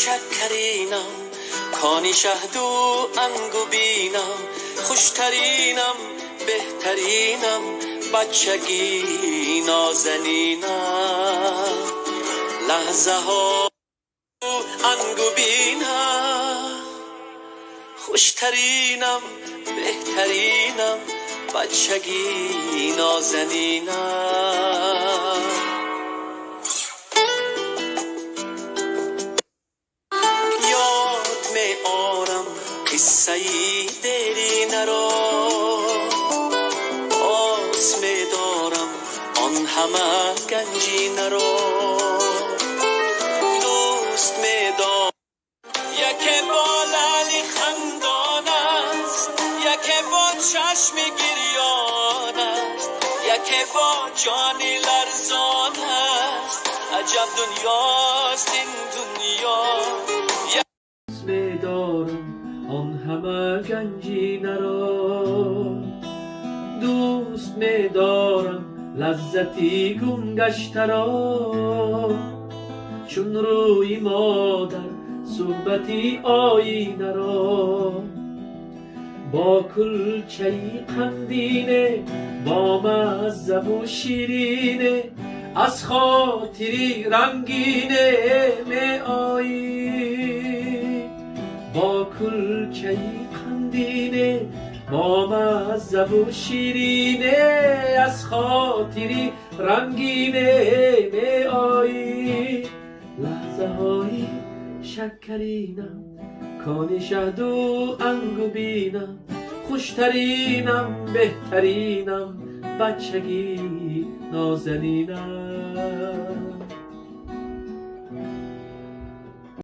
شکرینم، کانی شهد و انگو بینم، خوشترینم بهترینم، بچگی نازنینم، لحظه ها انگو بینم، خوشترینم بهترینم، بچگی نازنینم. یاد می آرم قصه ای دیرینه را، آس می دارم آن همه گنجینه را، دوست می دارم یکی با لعلی خندان است، یکی با چشم گریان است، یکی با جانی لرزان است، عجب دنیاست این دنیا. دوست می دارم آن همه گنجینه را، دوست می دارم لذتی گم گشته را، چون روی مادر صحبتی آینه را، با کلچه‌ای قندینه با مزه و شیرینه، از خاطری رنگینه می آیی، با کلچه‌ای قندینه با مزه و شیرینه، از خاطری رنگینه می آیی، لحظه های شکرینم، کان شهد و انگو بینم، خوشترینم بهترینم، بچگی نازنینم.